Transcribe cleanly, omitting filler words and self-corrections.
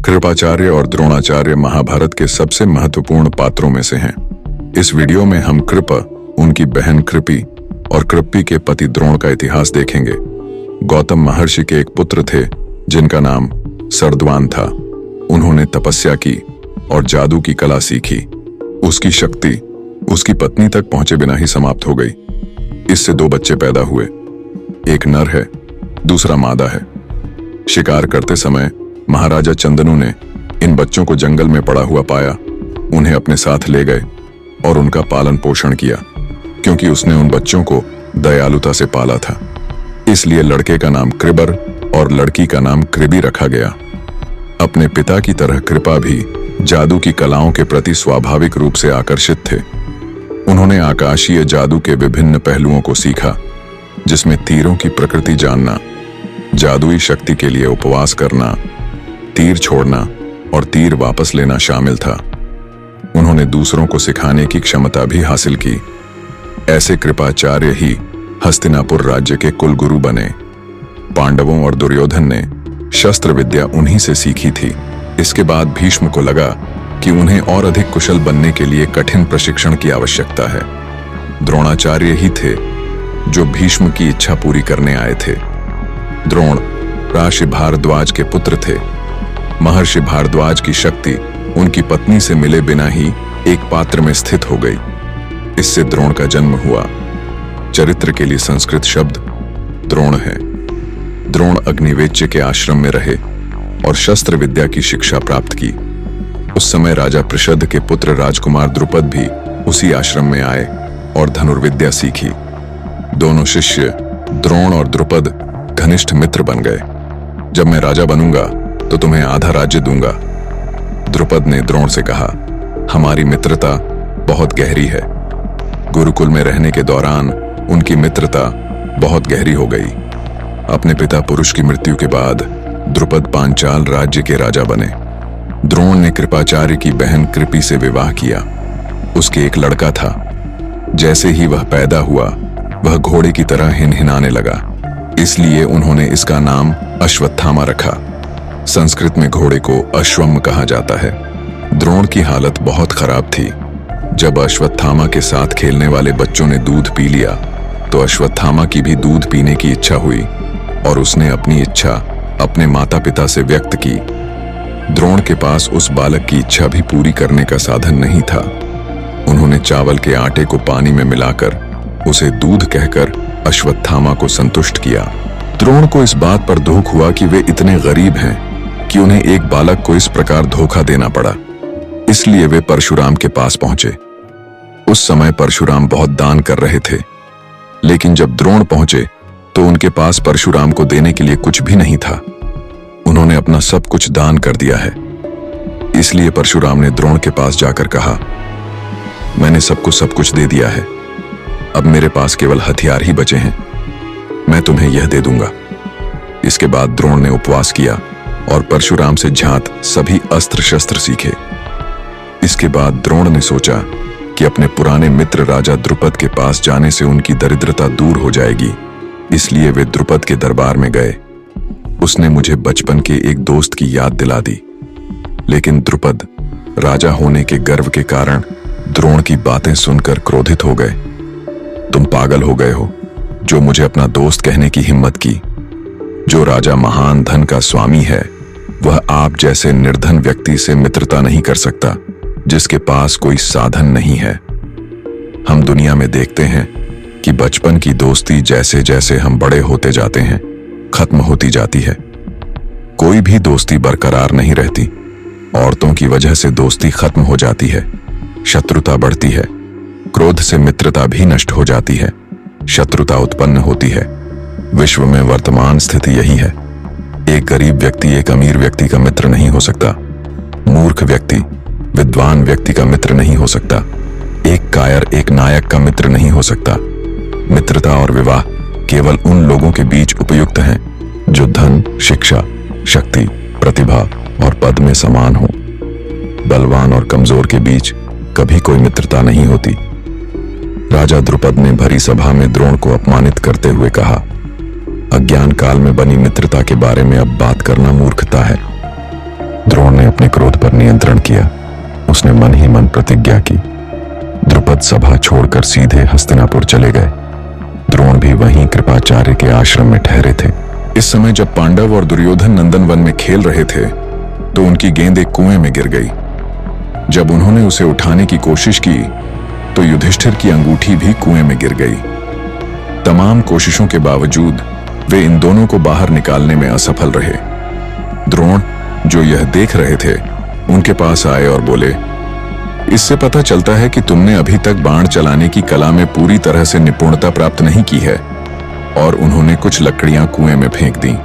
कृपाचार्य और द्रोणाचार्य महाभारत के सबसे महत्वपूर्ण पात्रों में से हैं। इस वीडियो में हम कृप, उनकी बहन कृपि और कृपि के पति द्रोण का इतिहास देखेंगे। गौतम महर्षि के एक पुत्र थे जिनका नाम सरद्वान था। उन्होंने तपस्या की और जादू की कला सीखी। उसकी शक्ति उसकी पत्नी तक पहुंचे बिना ही समाप्त हो गई। इससे 2 बच्चे पैदा हुए, एक नर है, दूसरा मादा है। शिकार करते समय महाराजा चंदनु ने इन बच्चों को जंगल में पड़ा हुआ पाया। उन्हें अपने साथ ले गए और उनका पालन पोषण किया, क्योंकि उसने उन बच्चों को दयालुता से पाला था। इसलिए लड़के का नाम कृबर और लड़की का नाम कृबि रखा गया। अपने पिता की तरह कृपा भी जादू की कलाओं के प्रति स्वाभाविक रूप से आकर्षित थे। उन्होंने आकाशीय जादू के विभिन्न पहलुओं को सीखा, जिसमें तीरों की प्रकृति जानना, जादुई शक्ति के लिए उपवास करना, तीर छोड़ना और तीर वापस लेना शामिल था। उन्होंने दूसरों को सिखाने की क्षमता भी हासिल की। ऐसे कृपाचार्य ही हस्तिनापुर राज्य के कुलगुरु बने। पांडवों और दुर्योधन ने शस्त्र विद्या उन्हीं से सीखी थी। इसके बाद भीष्म को लगा कि उन्हें और अधिक कुशल बनने के लिए कठिन प्रशिक्षण की आवश्यकता है। द्रोणाचार्य ही थे जो भीष्म की इच्छा पूरी करने आए थे। द्रोण महर्षि भारद्वाज के पुत्र थे। महर्षि भारद्वाज की शक्ति उनकी पत्नी से मिले बिना ही एक पात्र में स्थित हो गई। इससे द्रोण का जन्म हुआ। चरित्र के लिए संस्कृत शब्द द्रोण है। द्रोण अग्निवेच्य के आश्रम में रहे और शस्त्र विद्या की शिक्षा प्राप्त की। उस समय राजा पृषद के पुत्र राजकुमार द्रुपद भी उसी आश्रम में आए और धनुर्विद्या सीखी। दोनों शिष्य द्रोण और द्रुपद घनिष्ठ मित्र बन गए। जब मैं राजा बनूंगा तो तुम्हें आधा राज्य दूंगा। द्रुपद ने द्रोण से कहा, हमारी मित्रता बहुत गहरी है। गुरुकुल में रहने के दौरान उनकी मित्रता बहुत गहरी हो गई। अपने पिता पुरुष की मृत्यु के बाद द्रुपद पांचाल राज्य के राजा बने। द्रोण ने कृपाचार्य की बहन कृपि से विवाह किया। उसके एक लड़का था। जैसे ही वह पैदा हुआ, वह घोड़े की तरह हिनहिनाने लगा। इसलिए उन्होंने इसका नाम अश्वत्थामा रखा। संस्कृत में घोड़े को अश्वम कहा जाता है। द्रोण की हालत बहुत खराब थी। जब अश्वत्थामा के साथ खेलने वाले बच्चों ने दूध पी लिया तो अश्वत्थामा की भी दूध पीने की इच्छा हुई और उसने अपनी इच्छा अपने माता पिता से व्यक्त की। द्रोण के पास उस बालक की इच्छा भी पूरी करने का साधन नहीं था। उन्होंने चावल के आटे को पानी में मिलाकर उसे दूध कहकर अश्वत्थामा को संतुष्ट किया। द्रोण को इस बात पर दुख हुआ कि वे इतने गरीब हैं कि उन्हें एक बालक को इस प्रकार धोखा देना पड़ा। इसलिए वे परशुराम के पास पहुंचे। उस समय परशुराम बहुत दान कर रहे थे, लेकिन जब द्रोण पहुंचे तो उनके पास परशुराम को देने के लिए कुछ भी नहीं था। उन्होंने अपना सब कुछ दान कर दिया है। इसलिए परशुराम ने द्रोण के पास जाकर कहा, मैंने सबको सब कुछ दे दिया है। अब मेरे पास केवल हथियार ही बचे हैं। मैं तुम्हें यह दे दूंगा। इसके बाद द्रोण ने उपवास किया और परशुराम से झांत सभी अस्त्र शस्त्र सीखे। इसके बाद द्रोण ने सोचा कि अपने पुराने मित्र राजा द्रुपद के पास जाने से उनकी दरिद्रता दूर हो जाएगी। इसलिए वे द्रुपद के दरबार में गए। उसने मुझे बचपन के एक दोस्त की याद दिला दी। लेकिन द्रुपद राजा होने के गर्व के कारण द्रोण की बातें सुनकर क्रोधित हो गए। तुम पागल हो गए हो जो मुझे अपना दोस्त कहने की हिम्मत की। जो राजा महान धन का स्वामी है, वह आप जैसे निर्धन व्यक्ति से मित्रता नहीं कर सकता जिसके पास कोई साधन नहीं है। हम दुनिया में देखते हैं कि बचपन की दोस्ती जैसे जैसे हम बड़े होते जाते हैं खत्म होती जाती है। कोई भी दोस्ती बरकरार नहीं रहती। औरतों की वजह से दोस्ती खत्म हो जाती है, शत्रुता बढ़ती है। क्रोध से मित्रता भी नष्ट हो जाती है, शत्रुता उत्पन्न होती है। विश्व में वर्तमान स्थिति यही है। एक गरीब व्यक्ति एक अमीर व्यक्ति का मित्र नहीं हो सकता। मूर्ख व्यक्ति विद्वान व्यक्ति का मित्र नहीं हो सकता। एक कायर एक नायक का मित्र नहीं हो सकता। मित्रता और विवाह केवल उन लोगों के बीच उपयुक्त हैं जो धन, शिक्षा, शक्ति, प्रतिभा और पद में समान हो। बलवान और कमजोर के बीच कभी कोई मित्रता नहीं होती। राजा द्रुपद ने भरी सभा में द्रोण को अपमानित करते हुए कहा, अज्ञान काल में बनी मित्रता के बारे में अब बात करना मूर्खता है। द्रोण ने अपने क्रोध पर नियंत्रण किया। उसने मन ही मन प्रतिज्ञा की। द्रुपद सभा छोड़कर सीधे हस्तिनापुर चले गए। द्रोण भी वहीं कृपाचार्य के आश्रम में ठहरे थे। इस समय जब पांडव और दुर्योधन नंदन वन में खेल रहे थे तो उनकी गेंद एक कुएं में गिर गई। जब उन्होंने उसे उठाने की कोशिश की तो युधिष्ठिर की अंगूठी भी कुएं में गिर गई। तमाम कोशिशों के बावजूद वे इन दोनों को बाहर निकालने में असफल रहे। द्रोण, जो यह देख रहे थे, उनके पास आए और बोले, इससे पता चलता है कि तुमने अभी तक बाण चलाने की कला में पूरी तरह से निपुणता प्राप्त नहीं की है। और उन्होंने कुछ लकड़ियां कुएं में फेंक दी।